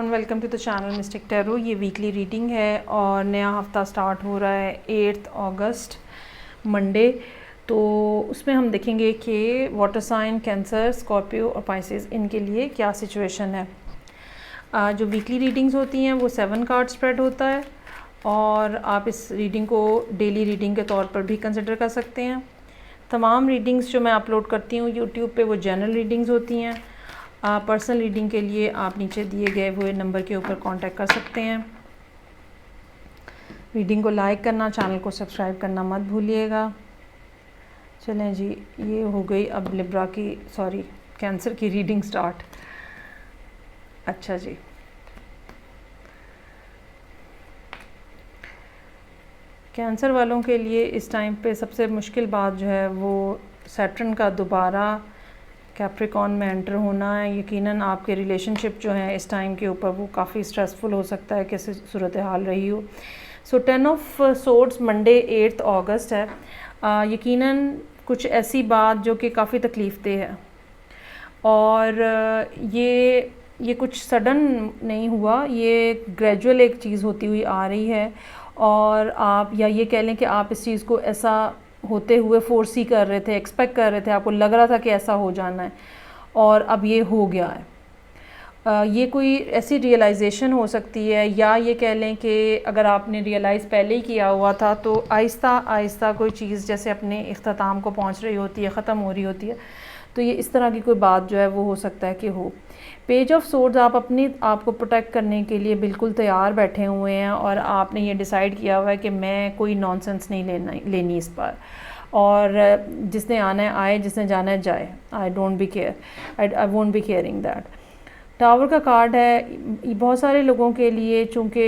Welcome to the channel mystic tarot. ये weekly reading है और नया हफ्ता स्टार्ट हो रहा है 8 अगस्त मंडे। तो उसमें हम देखेंगे कि वाटर साइन, कैंसर, स्कॉर्पियो और पाइसेस इनके लिए क्या सिचुएशन है। जो वीकली रीडिंग्स होती हैं वो 7 कार्ड स्प्रेड होता है और आप इस रीडिंग को डेली रीडिंग के तौर पर भी कंसिडर कर सकते हैं। तमाम रीडिंग्स जो मैं अपलोड करती हूँ यूट्यूब पे वो जनरल रीडिंग्स होती हैं। पर्सनल रीडिंग के लिए आप नीचे दिए गए हुए नंबर के ऊपर कांटेक्ट कर सकते हैं। रीडिंग को लाइक करना, चैनल को सब्सक्राइब करना मत भूलिएगा। चलें जी, ये हो गई अब लिब्रा की कैंसर की रीडिंग स्टार्ट। अच्छा जी, कैंसर वालों के लिए इस टाइम पे सबसे मुश्किल बात जो है वो सैटर्न का दोबारा कैप्रिकॉन में एंटर होना है। यकीनन आपके रिलेशनशिप जो हैं इस टाइम के ऊपर वो काफ़ी स्ट्रेसफुल हो सकता है, कैसे सूरत हाल रही हो। 10 ऑफ सोर्ड्स मंडे 8 अगस्त है। यकीनन कुछ ऐसी बात जो कि काफ़ी तकलीफ़देह है और ये कुछ सडन नहीं हुआ, ये ग्रेजुअल एक चीज़ होती हुई आ रही है और आप या ये कह लें कि आप इस चीज़ को ऐसा होते हुए फोर्स ही कर रहे थे, एक्सपेक्ट कर रहे थे, आपको लग रहा था कि ऐसा हो जाना है और अब ये हो गया है। ये कोई ऐसी रियलाइजेशन हो सकती है या ये कह लें कि अगर आपने रियलाइज़ पहले ही किया हुआ था तो आहिस्ता आहिस्ता कोई चीज़ जैसे अपने इख्तिताम को पहुंच रही होती है, ख़त्म हो रही होती है, तो ये इस तरह की कोई बात जो है वो हो सकता है कि हो। पेज ऑफ सोर्ड्स, आप अपनी आप को प्रोटेक्ट करने के लिए बिल्कुल तैयार बैठे हुए हैं और आपने ये डिसाइड किया हुआ है कि मैं कोई नॉनसेंस नहीं लेनी इस पर, और जिसने आना है आए, जिसने जाना है जाए। I don't be care, I won't be caring that. Tower का कार्ड है बहुत सारे लोगों के लिए, चूँकि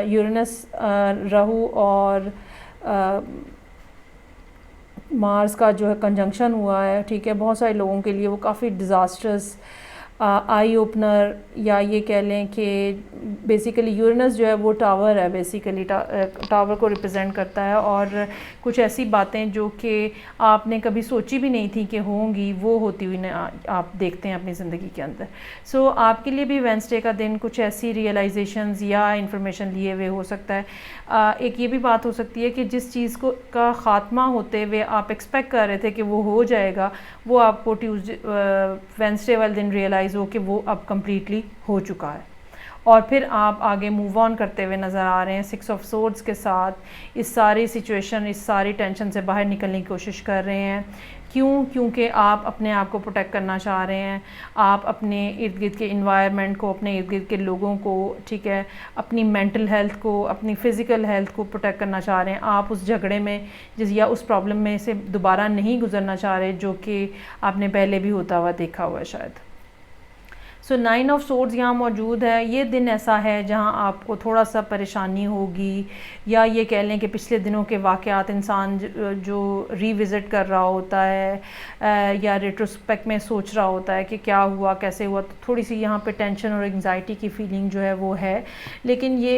यूरेनस, राहु और मार्स का जो है कंजंक्शन हुआ है, ठीक है, बहुत सारे लोगों के लिए वो काफ़ी डिज़ास्टर्स आई ओपनर, या ये कह लें कि बेसिकली यूरेनस जो है वो टावर है, बेसिकली टावर को रिप्रेजेंट करता है और कुछ ऐसी बातें जो कि आपने कभी सोची भी नहीं थी कि होंगी वो होती हुई आप देखते हैं अपनी ज़िंदगी के अंदर। सो आपके लिए भी वेडनेसडे का दिन कुछ ऐसी रियलाइजेशंस या इंफॉर्मेशन लिए हुए हो सकता है। एक ये भी बात हो सकती है कि जिस चीज़ को का ख़ात्मा होते हुए आप एक्सपेक्ट कर रहे थे कि वो हो जाएगा, वो आपको वेडनेसडे वाले दिन रियलाइज़ हो कि वो अब कम्प्लीटली हो चुका है और फिर आप आगे मूव ऑन करते हुए नज़र आ रहे हैं 6 ऑफ सोर्ड्स के साथ। इस सारी सिचुएशन, इस सारी टेंशन से बाहर निकलने की कोशिश कर रहे हैं। क्योंकि आप अपने आप को प्रोटेक्ट करना चाह रहे हैं, आप अपने इर्द गिर्द के इन्वायरमेंट को, अपने इर्द गिर्द के लोगों को, ठीक है, अपनी मेंटल हेल्थ को, अपनी फ़िज़िकल हेल्थ को प्रोटेक्ट करना चाह रहे हैं। आप उस झगड़े में या उस प्रॉब्लम में से दोबारा नहीं गुजरना चाह रहे जो कि आपने पहले भी होता हुआ देखा हुआ है शायद। सो 9 ऑफ सोर्ड्स यहाँ मौजूद है। ये दिन ऐसा है जहाँ आपको थोड़ा सा परेशानी होगी, या ये कह लें कि पिछले दिनों के वाक़यात इंसान जो रिविज़िट कर रहा होता है या रेट्रोस्पेक्ट में सोच रहा होता है कि क्या हुआ, कैसे हुआ, तो थोड़ी सी यहाँ पे टेंशन और एंग्जाइटी की फीलिंग जो है वो है। लेकिन ये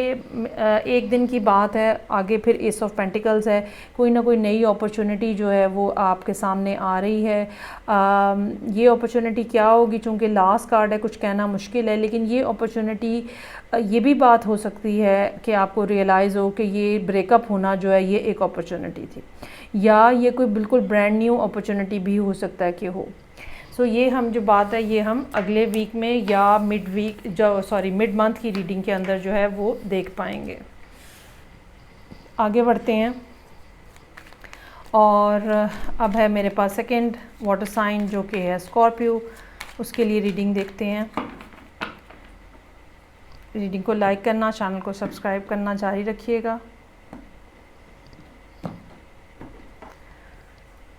एक दिन की बात है, आगे फिर एस ऑफ पेंटिकल्स है, कोई ना कोई नई अपॉर्चुनिटी जो है वो आपके सामने आ रही है। ये अपॉर्चुनिटी क्या होगी, चूँकि लास्ट कार्ड है, कुछ कहना मुश्किल है, लेकिन ये अपॉर्चुनिटी, ये भी बात हो सकती है कि आपको रियलाइज़ हो कि ये ब्रेकअप होना जो है ये एक अपॉर्चुनिटी थी, या ये कोई बिल्कुल ब्रांड न्यू अपॉर्चुनिटी भी हो सकता है कि हो। सो ये हम जो बात है ये हम अगले वीक में या मिड मंथ की रीडिंग के अंदर जो है वो देख पाएंगे। आगे बढ़ते हैं और अब है मेरे पास सेकंड वाटर साइन जो कि है स्कॉर्पियो, उसके लिए रीडिंग देखते हैं। रीडिंग को लाइक करना, चैनल को सब्सक्राइब करना जारी रखिएगा।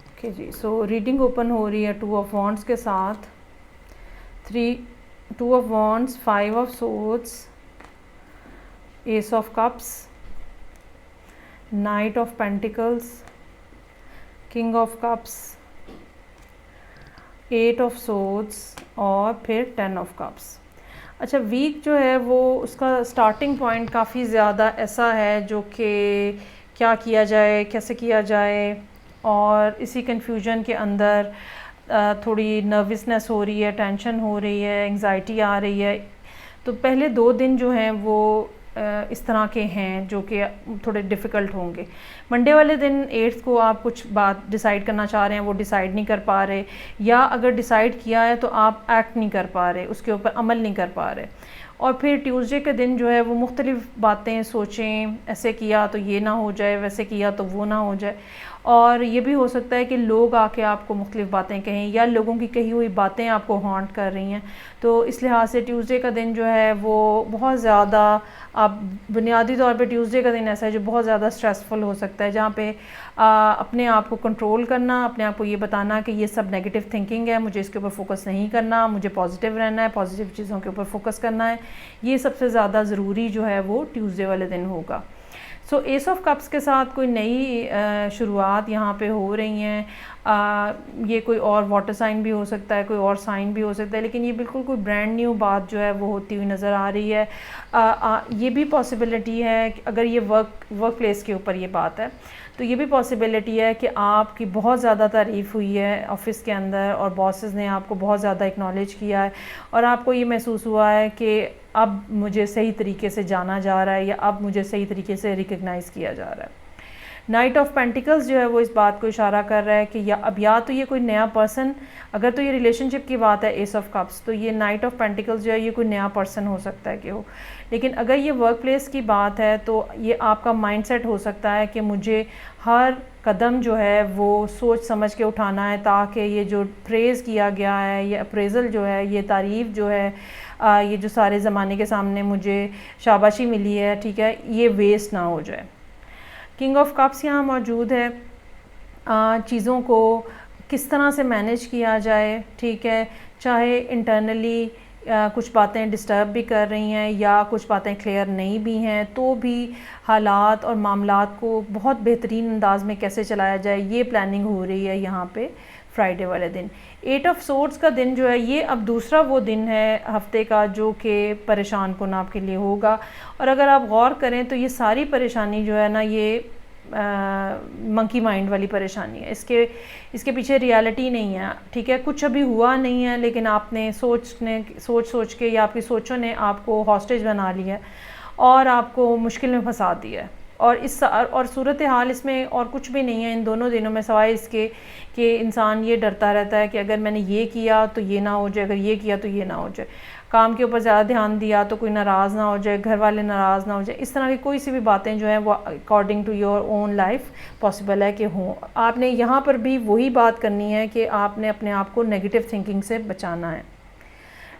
ओके जी, सो रीडिंग ओपन हो रही है 2 ऑफ वॉन्ड्स के साथ, 2 of wands, 5 of swords, S of cups, night of pentacles, king of cups, 8 of swords और फिर 10 ऑफ कप्स। अच्छा, वीक जो है वो उसका स्टार्टिंग पॉइंट काफ़ी ज़्यादा ऐसा है जो कि क्या किया जाए, कैसे किया जाए, और इसी कन्फ्यूजन के अंदर थोड़ी नर्वसनेस हो रही है, टेंशन हो रही है, एंग्जाइटी आ रही है। तो पहले 2 दिन जो हैं वो इस तरह के हैं जो कि थोड़े डिफ़िकल्ट होंगे। मंडे वाले दिन 8th को आप कुछ बात डिसाइड करना चाह रहे हैं, वो डिसाइड नहीं कर पा रहे, या अगर डिसाइड किया है तो आप एक्ट नहीं कर पा रहे, उसके ऊपर अमल नहीं कर पा रहे। और फिर ट्यूसडे के दिन जो है वो मुख्तलिफ़ बातें सोचें, ऐसे किया तो ये ना हो जाए, वैसे किया तो वो ना हो जाए। और ये भी हो सकता है कि लोग आके आपको मुख्तलिफ़ बातें कहें, या लोगों की कही हुई बातें आपको हॉन्ट कर रही हैं। तो इस लिहाज से ट्यूसडे का दिन जो है वो बहुत ज़्यादा, आप बुनियादी तौर पे ट्यूसडे का दिन ऐसा है जो बहुत ज़्यादा स्ट्रेसफुल हो सकता है, जहाँ पे अपने आप को कंट्रोल करना, अपने आप को ये बताना कि ये सब नेगेटिव थिंकिंग है, मुझे इसके ऊपर फोकस नहीं करना, मुझे पॉजिटिव रहना है, पॉजिटिव चीज़ों के ऊपर फोकस करना है। ये सबसे ज़्यादा ज़रूरी जो है वो ट्यूसडे वाले दिन होगा। सो एस ऑफ कप्स के साथ कोई नई शुरुआत यहाँ पे हो रही हैं। ये कोई और वाटर साइन भी हो सकता है, कोई और साइन भी हो सकता है, लेकिन ये बिल्कुल कोई ब्रांड न्यू बात जो है वो होती हुई नज़र आ रही है। ये भी पॉसिबिलिटी है कि अगर ये वर्क प्लेस के ऊपर ये बात है, तो ये भी पॉसिबिलिटी है कि आपकी बहुत ज़्यादा तारीफ़ हुई है ऑफ़िस के अंदर, और बॉसेस ने आपको बहुत ज़्यादा एक्नॉलेज किया है, और आपको ये महसूस हुआ है कि अब मुझे सही तरीके से जाना जा रहा है, या अब मुझे सही तरीके से रिकग्नाइज़ किया जा रहा है। नाइट ऑफ पेंटिकल्स जो है वो इस बात को इशारा कर रहा है कि या तो ये कोई नया पर्सन, अगर तो ये रिलेशनशिप की बात है एस ऑफ कप्स, तो ये नाइट ऑफ पेंटिकल्स जो है ये कोई नया पर्सन हो सकता है कि हो। लेकिन अगर ये वर्क प्लेस की बात है तो ये आपका माइंडसेट हो सकता है कि मुझे हर कदम जो है वो सोच समझ के उठाना है, ताकि ये जो प्रेज़ किया गया है, ये अप्रेज़ल जो है, ये तारीफ़ जो है, ये जो सारे ज़माने के सामने मुझे शाबाशी मिली है, ठीक है, ये वेस्ट ना हो जाए। किंग ऑफ कप्स यहाँ मौजूद है। चीज़ों को किस तरह से मैनेज किया जाए, ठीक है, चाहे इंटरनली कुछ बातें डिस्टर्ब भी कर रही हैं या कुछ बातें क्लियर नहीं भी हैं, तो भी हालात और मामलात को बहुत बेहतरीन अंदाज में कैसे चलाया जाए, ये प्लानिंग हो रही है यहाँ पे फ्राइडे वाले दिन। 8 ऑफ सोर्ड्स का दिन जो है ये अब दूसरा वो दिन है हफ्ते का जो कि परेशान कुन आपके लिए होगा। और अगर आप गौर करें तो ये सारी परेशानी जो है ना, ये मंकी माइंड वाली परेशानी है, इसके पीछे रियलिटी नहीं है, ठीक है, कुछ अभी हुआ नहीं है, लेकिन आपने सोच के या आपकी सोचों ने आपको हॉस्टेज बना लिया है और आपको मुश्किल में फंसा दिया है। और सूरत हाल इसमें और कुछ भी नहीं है इन दोनों दिनों में, सवाए इसके कि इंसान ये डरता रहता है कि अगर मैंने ये किया तो ये ना हो जाए, अगर ये किया तो ये ना हो जाए, काम के ऊपर ज़्यादा ध्यान दिया तो कोई नाराज़ ना हो जाए, घर वाले नाराज़ ना हो जाए, इस तरह की कोई सी भी बातें जो हैं वो according to your own life possible है कि हों। आपने यहाँ पर भी वही बात करनी है कि आपने अपने आप को नेगेटिव थिंकिंग से बचाना है।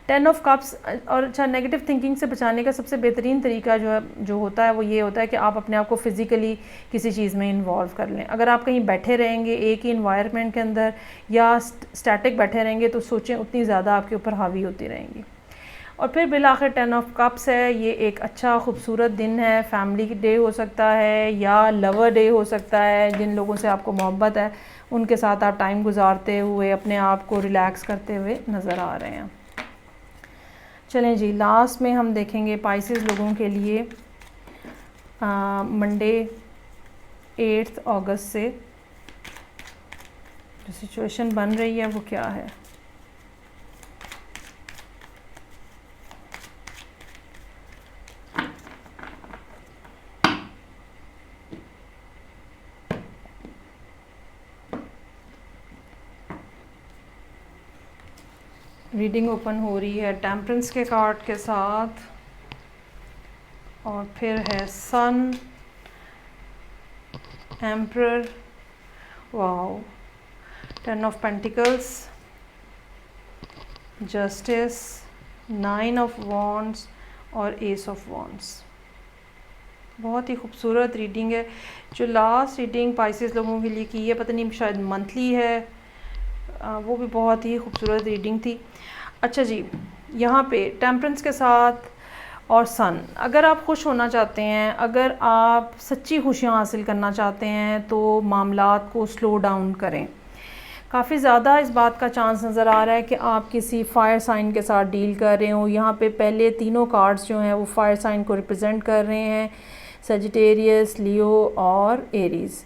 10 ऑफ कप्स, और अच्छा, नेगेटिव थिंकिंग से बचाने का सबसे बेहतरीन तरीका जो होता है वो ये होता है कि आप अपने आप को फ़िज़िकली किसी चीज़ में इन्वॉल्व कर लें। अगर आप कहीं बैठे रहेंगे एक ही इन्वायरमेंट के अंदर या स्टैटिक बैठे रहेंगे तो सोचें उतनी ज़्यादा आपके ऊपर हावी होती रहेंगी। और फिर बिलाखिर 10 ऑफ कप्स है, ये एक अच्छा खूबसूरत दिन है, फैमिली डे हो सकता है या लवर डे हो सकता है। जिन लोगों से आपको मोहब्बत है उनके साथ आप टाइम गुजारते हुए अपने आप को रिलैक्स करते हुए नज़र आ रहे हैं। चलें जी, लास्ट में हम देखेंगे पाइसेस लोगों के लिए मंडे 8 अगस्त से जो सिचुएशन बन रही है वो क्या है। रीडिंग ओपन हो रही है टेम्परेंस के कार्ड के साथ, और फिर है sun, emperor, wow, 10 of pentacles, justice, 9 of wands और एस ऑफ वॉन्ड्स। बहुत ही खूबसूरत रीडिंग है। जो लास्ट रीडिंग पाइसेस लोगों के लिए की है, पता नहीं शायद मंथली है, वो भी बहुत ही खूबसूरत रीडिंग थी। अच्छा जी, यहाँ पे टेम्परेंस के साथ और सन, अगर आप खुश होना चाहते हैं, अगर आप सच्ची खुशियाँ हासिल करना चाहते हैं तो मामलात को स्लो डाउन करें। काफ़ी ज़्यादा इस बात का चांस नज़र आ रहा है कि आप किसी फायर साइन के साथ डील कर रहे हो। यहाँ पे पहले तीनों कार्ड्स जो हैं वो फायर साइन को रिप्रेजेंट कर रहे हैं। सजिटेरियस, लियो और एरीज़।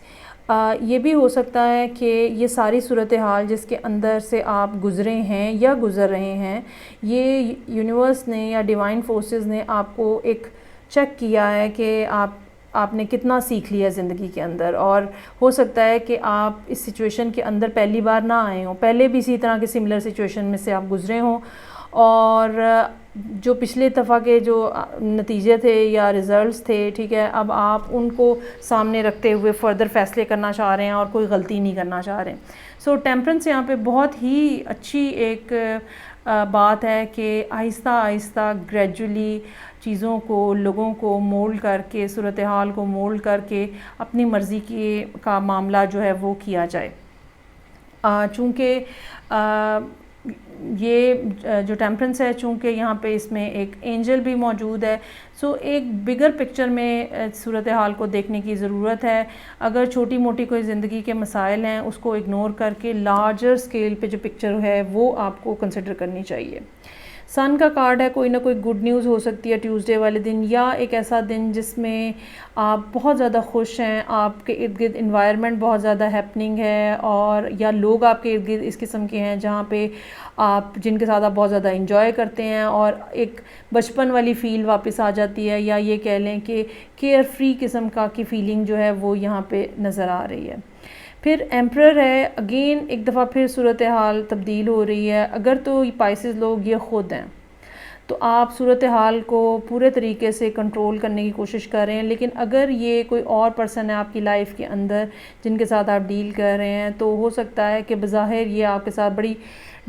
ये भी हो सकता है कि ये सारी सूरत हाल जिसके अंदर से आप गुज़रे हैं या गुज़र रहे हैं, ये यूनिवर्स ने या डिवाइन फोर्सेस ने आपको एक चेक किया है कि आपने कितना सीख लिया ज़िंदगी के अंदर। और हो सकता है कि आप इस सिचुएशन के अंदर पहली बार ना आए हों, पहले भी इसी तरह के सिमिलर सिचुएशन में से आप गुज़रे हों, और जो पिछले दफ़ा के जो नतीजे थे या रिज़ल्ट्स थे, ठीक है, अब आप उनको सामने रखते हुए फ़र्दर फ़ैसले करना चाह रहे हैं और कोई गलती नहीं करना चाह रहे हैं। सो टेम्परेंस यहाँ पे बहुत ही अच्छी एक बात है कि आहिस्ता आहिस्ता ग्रेजुअली चीज़ों को, लोगों को मोल्ड करके, सूरत हाल को मोल्ड करके अपनी मर्ज़ी का मामला जो है वो किया जाए। चूँकि ये जो टेम्परेंस है, चूँकि यहाँ पे इसमें एक एंजल भी मौजूद है, सो एक बिगर पिक्चर में सूरत हाल को देखने की ज़रूरत है। अगर छोटी मोटी कोई ज़िंदगी के मसाइल हैं उसको इग्नोर करके लार्जर स्केल पे जो पिक्चर है वो आपको कंसिडर करनी चाहिए। सन का कार्ड है, कोई ना कोई गुड न्यूज़ हो सकती है ट्यूसडे वाले दिन, या एक ऐसा दिन जिसमें आप बहुत ज़्यादा खुश हैं, आपके इर्द गिर्द इन्वायरमेंट बहुत ज़्यादा हैपनिंग है, और या लोग आपके इर्द गिर्द इस किस्म के हैं जहाँ पे आप जिनके साथ आप बहुत ज़्यादा इंजॉय करते हैं और एक बचपन वाली फ़ील वापस आ जाती है, या ये कह लें कि केयर फ्री किस्म की फ़ीलिंग जो है वो यहाँ पे नज़र आ रही है। फिर एम्परर है, अगेन एक दफ़ा फिर सूरत हाल तब्दील हो रही है। अगर तो पाइसेस लोग ये ख़ुद हैं तो आप सूरत हाल को पूरे तरीके से कंट्रोल करने की कोशिश कर रहे हैं, लेकिन अगर ये कोई और पर्सन है आपकी लाइफ के अंदर जिनके साथ आप डील कर रहे हैं, तो हो सकता है कि बज़ाहिर ये आपके साथ बड़ी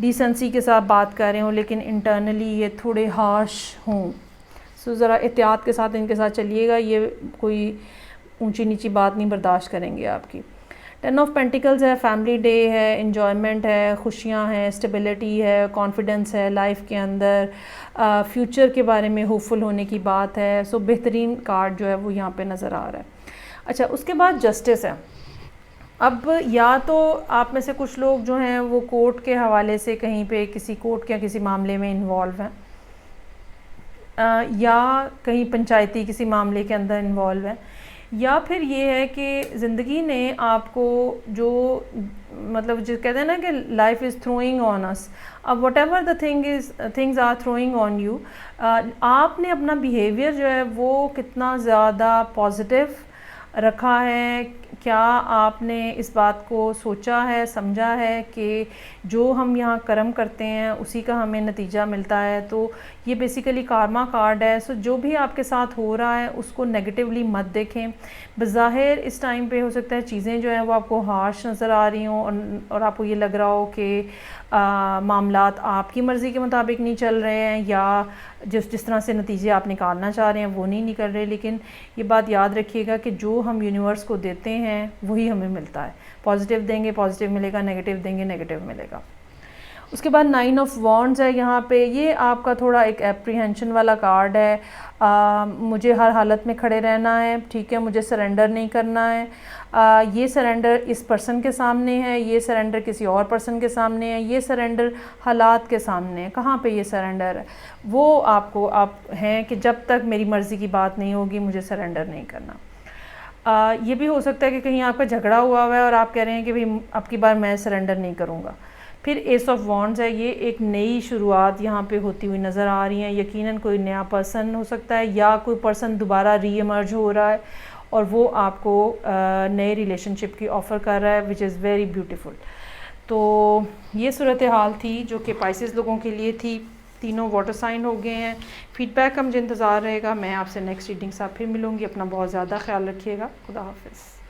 डिसेंसी के साथ बात कर रहे हों, लेकिन इंटरनली ये थोड़े हार्श हों। सो ज़रा एहतियात के साथ इनके साथ चलिएगा, ये कोई ऊंची नीची बात नहीं बर्दाश्त करेंगे आपकी। 10 ऑफ पेंटिकल्स है, फैमिली डे है, इन्जॉयमेंट है, खुशियाँ हैं, स्टेबिलिटी है, कॉन्फिडेंस है लाइफ के अंदर, फ्यूचर के बारे में होपफुल होने की बात है। सो बेहतरीन कार्ड जो है वो यहाँ पे नज़र आ रहा है। अच्छा, उसके बाद जस्टिस है। अब या तो आप में से कुछ लोग जो हैं वो कोर्ट के हवाले से कहीं पे किसी कोर्ट या किसी मामले में इन्वॉल्व हैं, या कहीं पंचायती किसी मामले के अंदर इन्वॉल्व है, या फिर ये है कि ज़िंदगी ने आपको जो मतलब जो कहते हैं ना कि life is throwing on us, अब whatever the things are throwing on you, आपने अपना बिहेवियर जो है वो कितना ज़्यादा पॉजिटिव रखा है, क्या आपने इस बात को सोचा है, समझा है कि जो हम यहाँ कर्म करते हैं उसी का हमें नतीजा मिलता है। तो ये बेसिकली कार्मा कार्ड है। सो जो भी आपके साथ हो रहा है उसको नेगेटिवली मत देखें। बज़ाहिर इस टाइम पे हो सकता है चीज़ें जो हैं वो आपको हार्श नज़र आ रही हों, और आपको ये लग रहा हो कि मामलात आपकी मर्ज़ी के मुताबिक नहीं चल रहे हैं, या जिस तरह से नतीजे आप निकालना चाह रहे हैं वो नहीं निकल रहे। लेकिन ये बात याद रखिएगा कि जो हम यूनिवर्स को देते हैं वही हमें मिलता है। पॉजिटिव देंगे पॉजिटिव मिलेगा, नेगेटिव देंगे नेगेटिव मिलेगा। उसके बाद 9 ऑफ वॉन्ड्स है यहाँ पे, ये आपका थोड़ा एक एप्रीहेंशन वाला कार्ड है। मुझे हर हालत में खड़े रहना है, ठीक है, मुझे सरेंडर नहीं करना है। ये सरेंडर इस पर्सन के सामने है, ये सरेंडर किसी और पर्सन के सामने है, ये सरेंडर हालात के सामने है। कहाँ पे ये सरेंडर है? वो आप हैं कि जब तक मेरी मर्ज़ी की बात नहीं होगी मुझे सरेंडर नहीं करना। ये भी हो सकता है कि कहीं आपका झगड़ा हुआ है और आप कह रहे हैं कि भाई अब की बार मैं सरेंडर नहीं करूँगा। फिर एस ऑफ वॉन्ड्स है, ये एक नई शुरुआत यहाँ पे होती हुई नज़र आ रही है। यकीनन कोई नया पर्सन हो सकता है, या कोई पर्सन दोबारा री इमर्ज हो रहा है और वो आपको नए रिलेशनशिप की ऑफ़र कर रहा है, विच इज़ वेरी ब्यूटीफुल। तो ये सूरत हाल थी जो कि पाइसेस लोगों के लिए थी। तीनों वाटर साइन हो गए हैं। फीडबैक का मुझे इंतज़ार रहेगा। मैं आपसे नेक्स्ट रीडिंग साथ फिर मिलूँगी। अपना बहुत ज़्यादा ख्याल रखिएगा। खुदा हाफिज़।